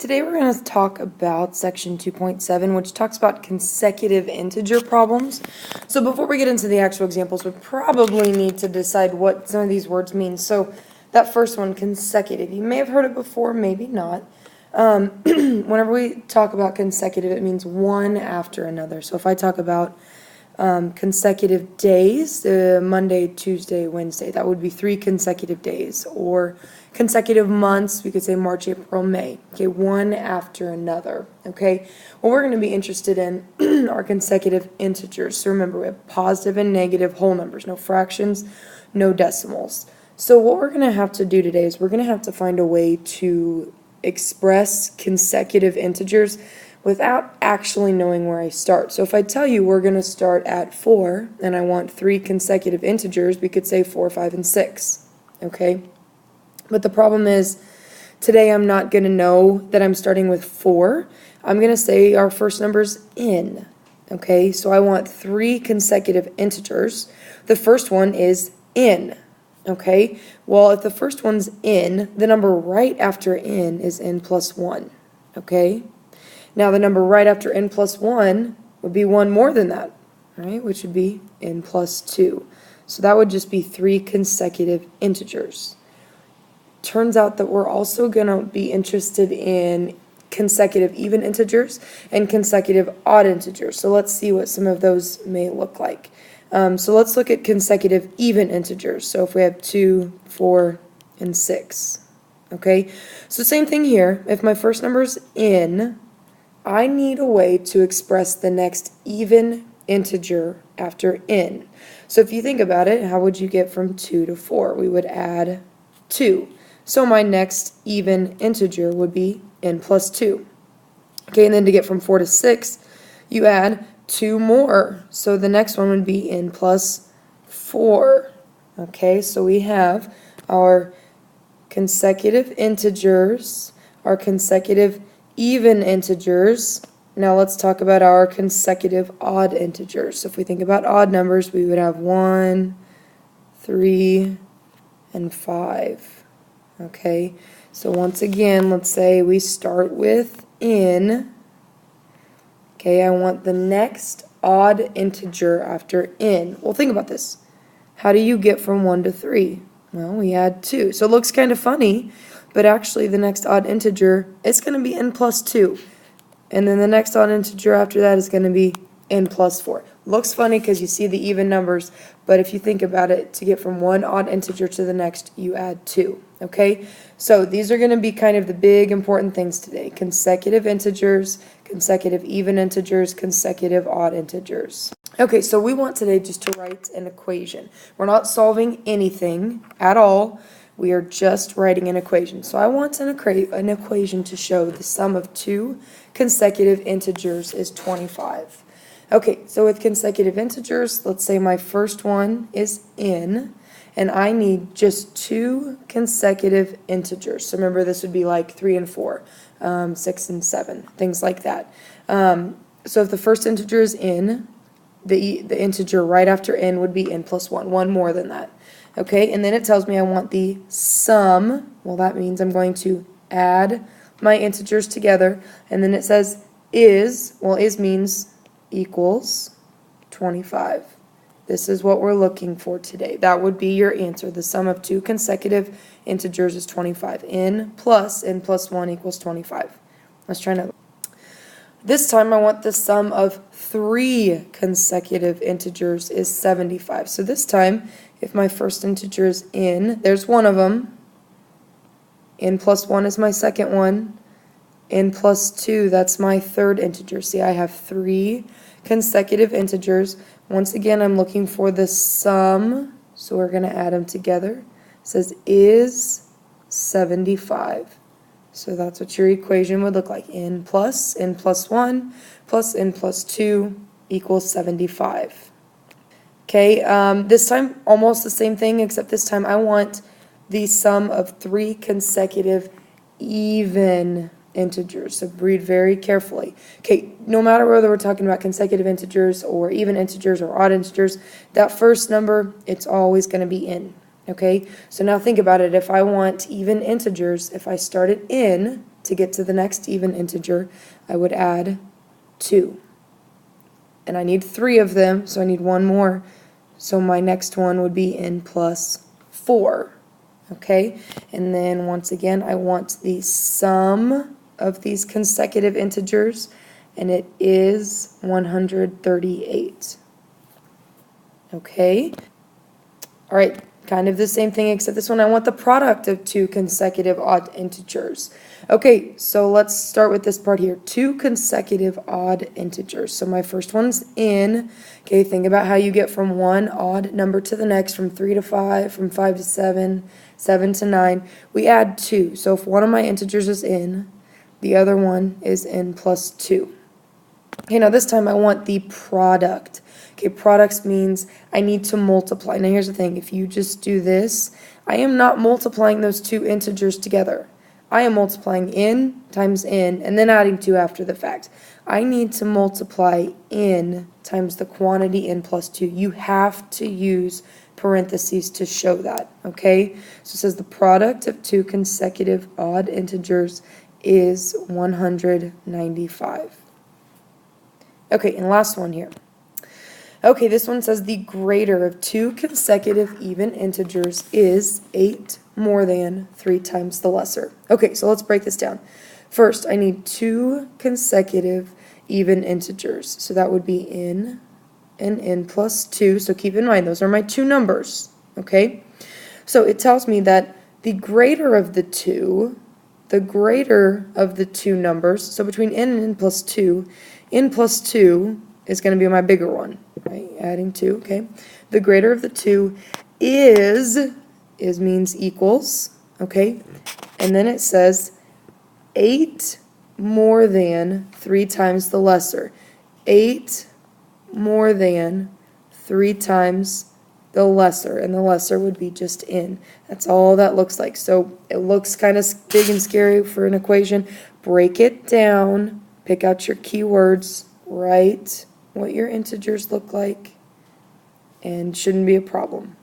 Today we're going to talk about section 2.7, which talks about consecutive integer problems. So before we get into the actual examples, we probably need to decide what some of these words mean. So that first one, consecutive, you may have heard it before, maybe not. Whenever we talk about consecutive, it means one after another. So if I talk about consecutive days, Monday, Tuesday, Wednesday, that would be 3 consecutive days. Or consecutive months, we could say March, April, May. Okay, one after another. Okay, what we're going to be interested in are consecutive integers. So remember, we have positive and negative whole numbers, no fractions, no decimals. So what we're going to have to do today is we're going to have to find a way to express consecutive integers without actually knowing where I start. So if I tell you we're going to start at 4 and I want 3 consecutive integers, we could say 4, 5, and 6. Okay? But the problem is today I'm not going to know that I'm starting with 4. I'm going to say our first number's in. Okay? So I want 3 consecutive integers. The first one is in. Okay? Well, if the first one's in, the number right after in is n plus 1. Okay? Now, the number right after n plus 1 would be 1 more than that, right? Which would be n plus 2. So that would just be 3 consecutive integers. Turns out that we're also going to be interested in consecutive even integers and consecutive odd integers. So let's see what some of those may look like. So let's look at consecutive even integers. So if we have 2, 4, and 6. Okay? So same thing here. If my first number is in, I need a way to express the next even integer after n. So if you think about it, how would you get from 2 to 4? We would add 2. So my next even integer would be n plus 2. Okay, and then to get from 4 to 6, you add 2 more. So the next one would be n plus 4. Okay, so we have our consecutive integers, our consecutive even integers. Now let's talk about our consecutive odd integers. So if we think about odd numbers, we would have 1, 3, and 5. Okay, so once again, let's say we start with n. Okay, I want the next odd integer after n. Well, think about this. How do you get from 1 to 3? Well, we add 2. So it looks kind of funny, but actually the next odd integer is going to be n plus 2. And then the next odd integer after that is going to be n plus 4. Looks funny because you see the even numbers, but if you think about it, to get from one odd integer to the next, you add 2. Okay? So these are going to be kind of the big important things today. Consecutive integers, consecutive even integers, consecutive odd integers. Okay, so we want today just to write an equation. We're not solving anything at all. We are just writing an equation. So I want an equation to show the sum of 2 consecutive integers is 25. Okay, so with consecutive integers, let's say my first one is n, and I need just 2 consecutive integers. So remember, this would be like 3 and 4, 6 and 7, things like that. So if the first integer is n, the integer right after n would be n plus 1, 1 more than that. Okay, and then it tells me I want the sum. Well, that means I'm going to add my integers together, and then it says is. Well, is means equals 25. This is what we're looking for today. That would be your answer. The sum of 2 consecutive integers is 25. n plus 1 equals 25. Let's try another. This time I want the sum of 3 consecutive integers is 75. So this time, if my first integer is n, there's one of them. n plus 1 is my second one. n plus 2, that's my third integer. See, I have 3 consecutive integers. Once again, I'm looking for the sum, so we're going to add them together. It says is 75. So that's what your equation would look like. n plus 1 plus n plus 2 equals 75. Okay, this time almost the same thing, except this time I want the sum of 3 consecutive even integers. So read very carefully. Okay, no matter whether we're talking about consecutive integers or even integers or odd integers, that first number, it's always going to be n. Okay, so now think about it. If I want even integers, if I start at n, to get to the next even integer, I would add 2. And I need 3 of them, so I need one more. So my next one would be n plus 4. Okay? And then once again, I want the sum of these consecutive integers, and it is 138. Okay? All right, kind of the same thing, except this one I want the product of 2 consecutive odd integers. Okay, so let's start with this part here. 2 consecutive odd integers. So my first one's n. Okay, think about how you get from one odd number to the next, from 3 to 5, from 5 to 7, 7 to 9. We add 2. So if one of my integers is n, the other one is n plus 2. Okay, now this time I want the product. Okay, products means I need to multiply. Now here's the thing, if you just do this, I am not multiplying those 2 integers together. I am multiplying n times n and then adding 2 after the fact. I need to multiply n times the quantity n plus 2. You have to use parentheses to show that, okay? So it says the product of 2 consecutive odd integers is 195. Okay, and last one here. Okay, this one says the greater of 2 consecutive even integers is 8 more than 3 times the lesser. Okay, so let's break this down. First, I need 2 consecutive even integers. So that would be n and n plus 2. So keep in mind, those are my 2 numbers. Okay? So it tells me that the greater of the 2 numbers, so between n and n plus 2 is going to be my bigger one, right? Adding 2, okay? The greater of the 2 is means equals, okay? And then it says 8 more than 3 times the lesser. 8 more than 3 times the lesser, and the lesser would be just n. That's all that looks like. So it looks kind of big and scary for an equation. Break it down, pick out your keywords, write what your integers look like, and shouldn't be a problem.